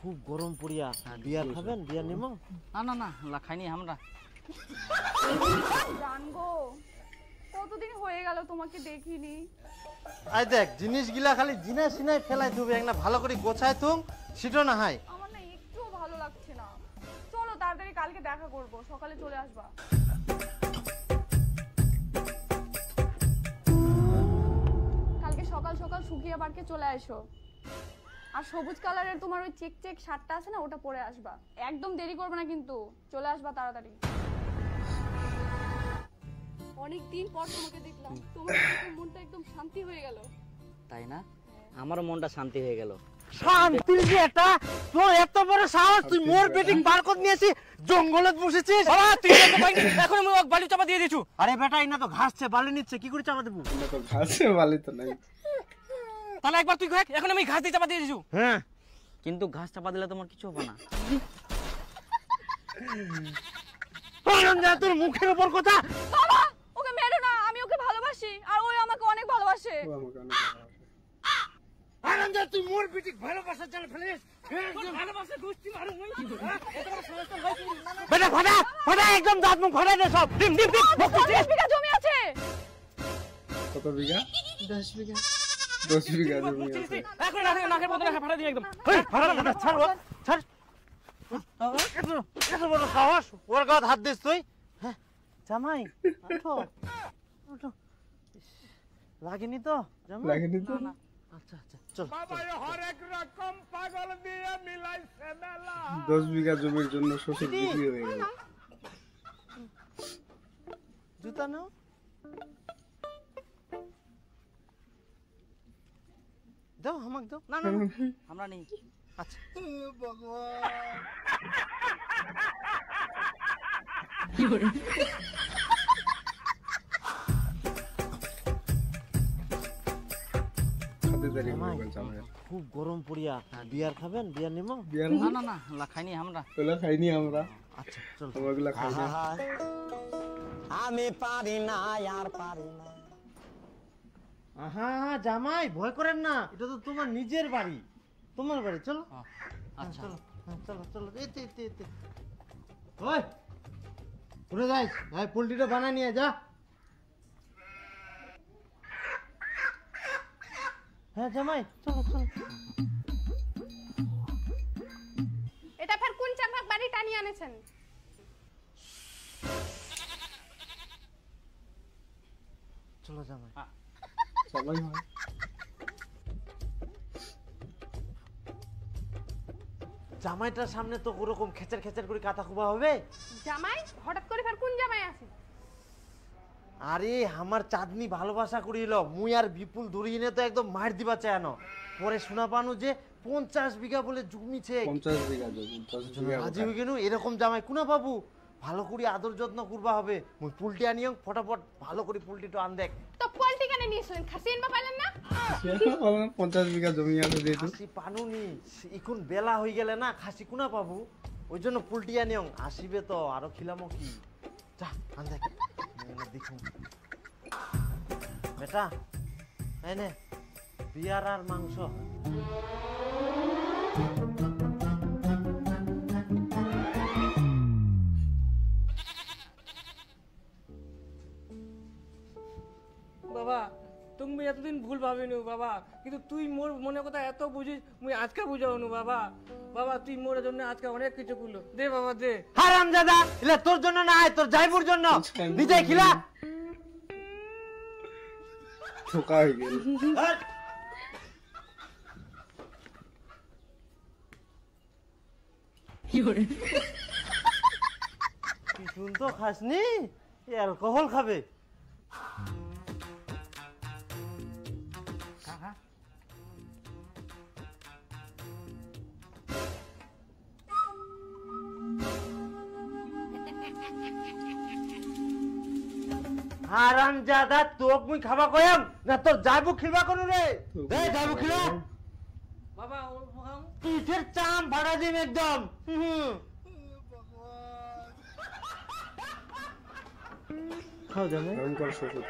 খুব গরম পড়িয়া। বিয়ার খাবেন? বিয়ার নিমো? না না না খাইনি আমরা। জানগো কতদিন হয়ে গেল তোমাকে দেখিনি। আই দেখ জিনিসগুলা খালি জিনা সিনাই ফেলাই থুবে, একটা ভালো করে গোছায় তুম সেটা না হয়। আমার না একটুও ভালো লাগছে না। চলো তাড়াতাড়ি কালকে দেখা করব, সকালে চলে আসবা। কালকে সকাল সকাল সুকিয়া পার্কে চলে আসো। আর সবুজ কালারের তোমার ওই চেক চেক শার্টটা আছে না, ওটা পরে আসবা। একদম দেরি করবে না কিন্তু, চলে আসবা তাড়াতাড়ি। অনেক দিন পর তোমাকে দেখলাম, তোমার মনটা একদম শান্তি হয়ে গেল। তাই না? আমারও মনটা শান্তি হয়ে গেল। শান্তির যে এটা তোর এত বড় সাহস, তুই মোর বেটিং বার করে নিয়েছি, জঙ্গলে বসেছিস। বাবা তুই তো পাইনি, এখন আমি ওকে বালি চাপা দিয়ে দিছু। আরে বেটা ইনা তো ঘাসছে, বালি নিচ্ছে, কি করে চাপা দেবো? না তো ঘাসে বালি তো নাই। তাহলে একবার তুই কয়েক, এখন আমি ঘাস দিয়ে চাপা দিয়ে দিছু। হ্যাঁ কিন্তু ঘাস চাপা দিলে তোমার কিছু হবে না। তোর মুখের উপর কথা। বাবা ওকে মেরো না, আমি ওকে ভালোবাসি আর ওই আমাকে অনেক ভালোবাসে। ও আমাকে অনেক ভালোবাসে। আনন্দ তুই মোর বেটিং ভালোবাসার জাল ফেলিস। ভালোবাসা গোষ্ঠী মারু মই। বেটা ফাটা ফাটা একদম দাঁত মুখ ফাটা দে সব। ডিম ডিম ডিম 10 বিঘা জমি আছে। কত বিঘা? 10 বিঘা। 10 বিঘা জমি আছে। এখন নাকের মধ্যে ফাটা দিয়ে একদম। এই ফাটা ফাটা ছাড় ও, ছাড়। এত বড় সাহস, ওর গায়ে হাত দিস তুই? হ্যাঁ জামাই ওঠো ওঠো। লাগেনি তো জামাই? লাগেনি তো? আচ্ছা আচ্ছা চল। বাবা হরেক রকম পাগল দিয়ে মিলাইছে মেলা। 10 বিঘা জমির জন্য শ্বশুর বিক্রি হয়ে গেল। জুতা নাও। দাও আমাকে দাও। না না না, আমরা নেই। আচ্ছা খাতে দাঁড়িয়ে জামাই, বলছে আমাকে। খুব গরম পড়িয়া। বিয়ার খাবেন? বিয়ার নিমো? বিয়ার না না না খাইনি আমরা। ওগুলা খাইনি আমরা। আচ্ছা চল। ওগুলা খাই না। আমি পারি না আর পারি না। আহা জামাই ভয় করেন না, এটা তো তোমার নিজের বাড়ি, তোমার বাড়ি। চলো আচ্ছা চলো চলো চলো। এতে এতে এতে ওই উড়ে যাইস ভাই, পোল্ট্রিটা বানায় নিয়ে যা। হ্যাঁ জামাই চলো চলো। এটা ফের কোন চারভাগ বাড়ি টানিয়ে আনেছেন? চলো জামাই। সবাই হয়। জামাইটার সামনে তো ওরকম খেচার খেচার করে কাটা খুবা হবে। জামাই হঠাৎ করে ফের কোন জামাই আছে? আরে আমার চাঁদনি ভালোবাসা করিল, মুই আর বিপুল ধরিয়ে তো একদম মার দিবা চায়নো। পরে শোনা পানু যে 50 বিঘা বলে জমিছে। 50 বিঘা জমি। 10 বিঘা রাজি হয়ে গেল। এরকম জামাই কুনা পাবো? ভালো করে আদর যত্ন করবা হবে। মুই পুলটি আনিও, ফটাফট ভালো করে পুলটিটা আন দেখ। তো পোল্ট্রি কেন নিয়েছিলেন? খাসি এনবা পাইলেন না? 50 বিঘা জমি আছে যেহেতু। খাসি পানুনি, এখন বেলা হয়ে গেলে না খাসি কুনা পাবো, ওই জন্য পুলটি আনিও। আসিবে তো আরো খিলামো কি। যা আন দেখ দেখুন বেটা। এই নে বিয়ার আর মাংস। বাবা তুমি এতদিন ভুল ভাবিনু বাবা, কিন্তু তুই মোর মনে কথা এত বুঝিস, মুই আজকে বুঝাওনু বাবা। বাবা তুই মোর জন্য আজকে অনেক কিছু করলো। দে বাবা দে। হারামজাদা, এলা তোর জন্য না, তোর জাইবুর জন্য। বিজয় খিলা ঠোকা হয়ে গেল। কি শুন তো খাসনি, অ্যালকোহল খাবে। হারামজাদা, তোক মুই খাবা কয়াম না তোর জাইবু খিলবা কোন রে? দে জাইবু খিলা। বাবা ও খাও। পিঠের চাম ফাড়া দিম একদম। খাও জামাই। ভয়ঙ্কর শ্বশুর।